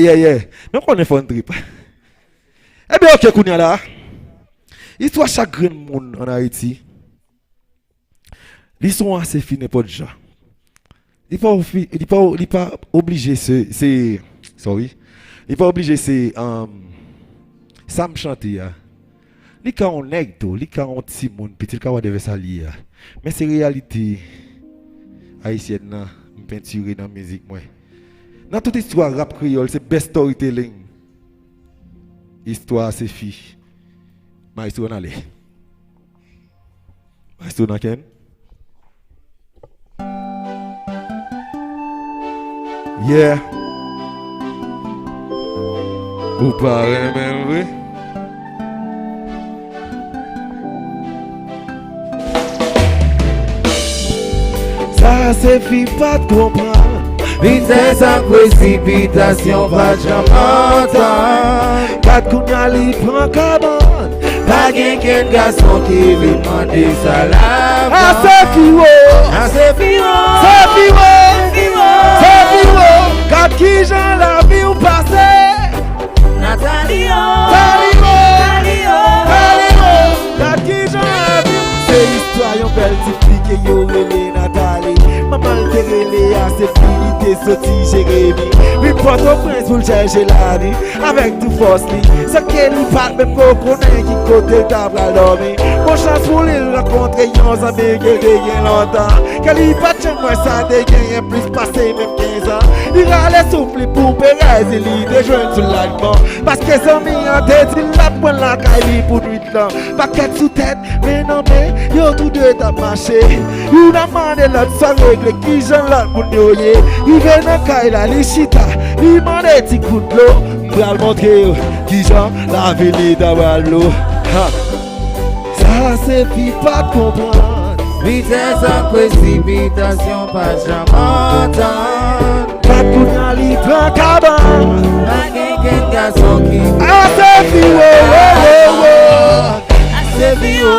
Yeah. Mais on est fun trip. Eh bien, ok, Kounia là. Histoire chaque grand monde en Haïti. Ils sont assez finis pour déjà. Il n'est pas obligé, sorry. Il n'est pas obligé, ça me chanter. Il y a un nègre, il y a un petit monde, petit il y a des versaliers. Mais c'est réalité haïtienne, peinture dans la musique. Dans toute histoire rap créole, c'est best storytelling. Histoire, c'est fi. Maestro Nale. Maestro Naken. Yeah. Ou pas même vrai. Ça c'est fi pas de comprendre. Vitesse à précipitation, pas de j'entends. Quatre kounya li prend cabane. Pas qu'un garçon qui veut demander ça là. Ah c'est fi c'est firo. C'est fi quatre qui j'en la vie ou passé. Nathalie Quatre qui j'en la vie. C'est l'histoire yon belle petite fille que yo relé Nathalie. Maman te relé à ses filles t'es sorti Jérémy. Oui porte au prince pour le chercher la vie. Avec tout force li. C'est qu'elle y parle même qu'on connaît qui côté table à l'homme. Bon chance pour lui rencontrer yon amis qui dégaine longtemps. Qu'elle y pas de moi ça dégaine plus passé même 15 ans. Il a les souffles pour Pérez et lui déjoindre sur l'allemand. Parce que son mis en tête il la prend la caille pour nuit là. Paquet sous tête mais non mais yo tout deux t'a marché. Il a demandé l'autre sans règle qui j'en l'autre pour nous yé. Il vient dans caille là les chita. Il m'a dit petit coup de l'eau. Il va le montrer qui j'en la ville d'avoir l'eau. Ça c'est fi pas de comprendre. Vitesse à précipitation, pas de j'entends. Pas de kounya li prend cabane. Pas qu'un garçon qui veut. Ah c'est fi C'est firo.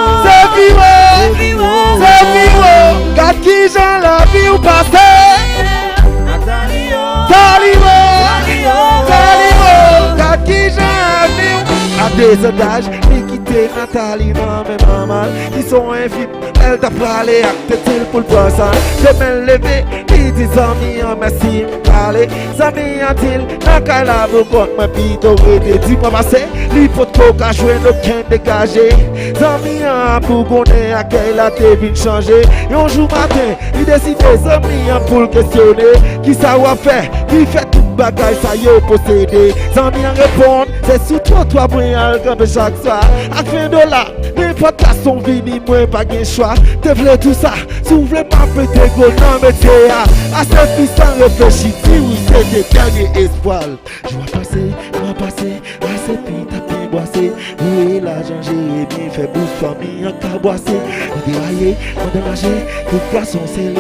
Quatre qui j'en la vie ou passé. Nathalie Quatre qui j'en la vie ou à des âges, mais quitter Nathalie non mais maman. Ils sont infimes, elle t'a parlé acte-t-il pour le passant. Je me lever, ils disent amis en merci m'parler. Zami a-t-il, n'a qu'à la vocote ma vie d'orée. Dis-moi passer, l'hypothèque a joué le quin dégagé. Zami a pour qu'on ait à quelle a t'es vite changé. Et un jour matin, il décide Zami a pour le questionner. Qui ça va faire, qui fait tout bagaille ça y est possédé. Zami a répondre, c'est sous toi moyen comme chaque soir. À fin de là, n'importe la son vini, moi pas de choix. Te v'lais tout ça, s'ouvre pas péter go non mais t'es à ce fils sans réfléchir, oui c'est des derniers espoirs. Je vois passer, à ce filles taper boissé. Oui l'argent j'ai bien fait bouche famille en caboissé. Déraillé, on a mangé, tout garçon c'est lié.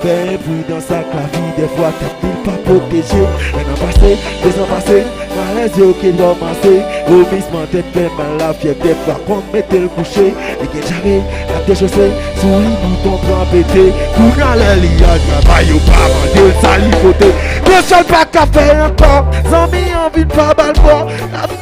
Ben puis dans sa clavie, des fois t'as pas protégé. Un an passé, 2 ans passés, dans les yeux qui doivent masser. Au misement tête plein mal la fièvre des fois qu'on mettait le coucher. Et que j'avais la déchaussée, sous les boutons pour péter. Pour aller lier, travail ou pas, manger le salifoté. Ne seul pas qu'à faire encore, zami envie de pas balbon. La vie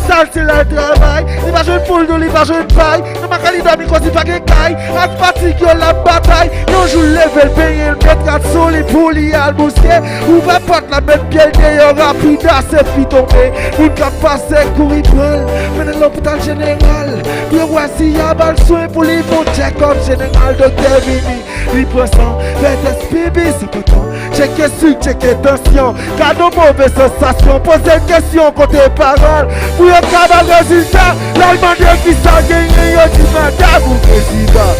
sale c'est le travail. Il va jouer une poule d'eau, il va jouer une paille. Ne m'a qu'à l'idée, mais il pas qu'un caille. La fatigue, la bataille. Non, je lève le paye, le mettre à sol et pour l'y aller bousquer. Ou va pas la mettre bien d'ailleurs rapide, assez vite tombé. Vous ne passez, courir prendre. Menez l'hôpital général. Bien voici, y a mal soin pour les bons check-up général docteur Vini. Il prend sang, fait SPB, c'est pas tant. Checker sucre, checker tension. Cadeau mauvaise sensation. Posez une question côté parole. Pour un cabal résultat, l'Allemand qui s'en gagne, il dit madame ou président.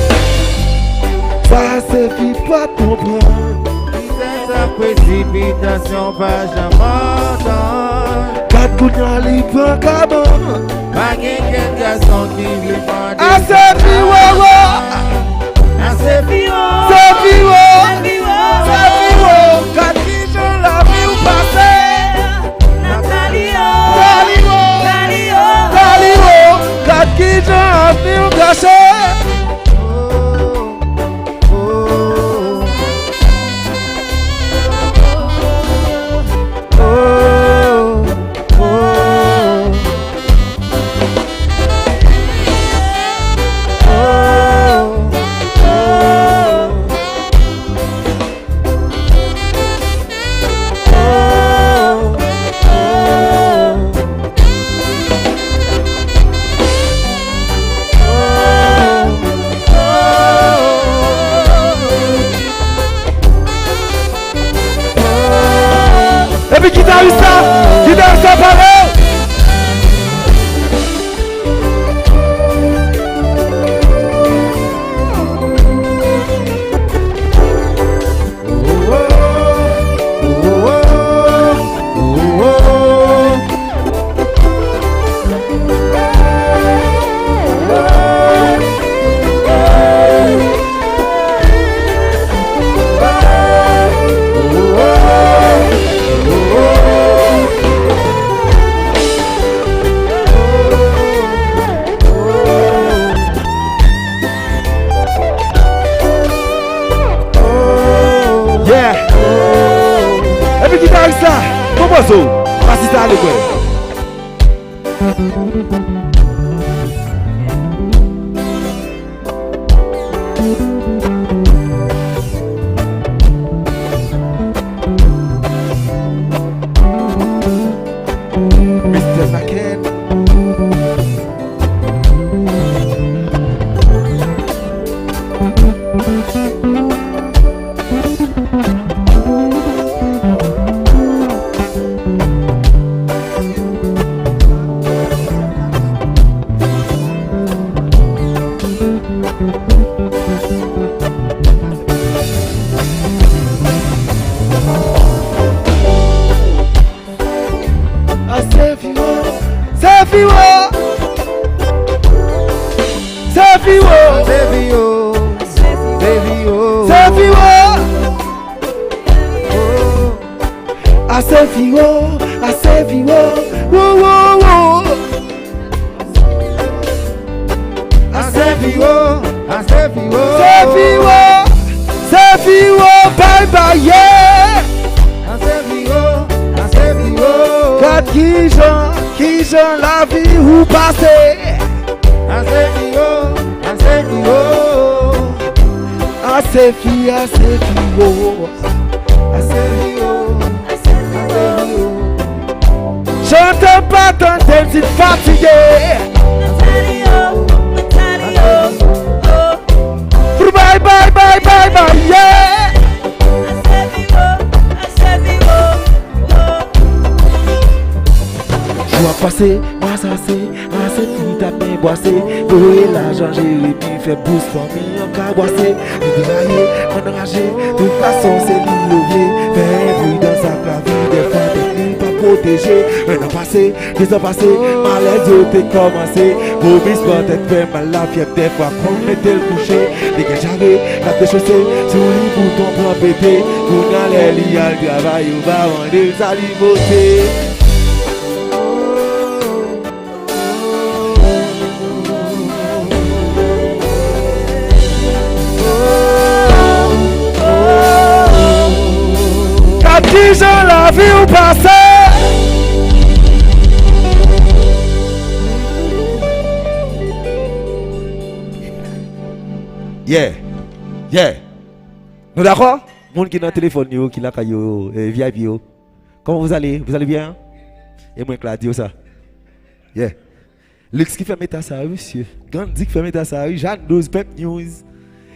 Ça c'est fi pas comprendre. Vitesse à précipitation, pas j'entends. Quatre kounya li prend cabane. Pas qu'un garçon qui veut demander. Ah c'est fi C'est firo. Quatre qui j'en la vie ou passé. Quatre qui j'en la vie ou gâché. guitariste là, guitariste là, parle. So, passe ça à l'école. Mr. Macken. La vie ou passé. J'entends pas ton thème, c'est fatigué. Bye bye bye bye bye yeah. Passé, moi ça c'est, assez fini ta main boissée. Voyez l'argent, Jérémy fait boost pour moi en caboissé. Il déraillé, on enragé, de toute façon c'est l'oublié. Fait bruit dans sa clavie, des fois des pas protégé. Un an passé, 2 ans passés, malaise t'es commencé. Vos bis pour tête fait mal la fièvre des fois qu'on mettait le coucher. Les gars j'arrive, la déchaussée, sur les boutons pour péter. Pour dans les lits à le travail, on va vendre sa liberté. Qui j'en la vie ou passé. Yeah. Nous d'accord? Monde qui est dans le téléphone, qui l'a VIP. Comment vous allez? Vous allez bien? Et moi, Claudio, ça. Yeah. Lux qui fait mettre ça, monsieur. Gandhi qui fait mettre ça, Jeanne 12 Pep News.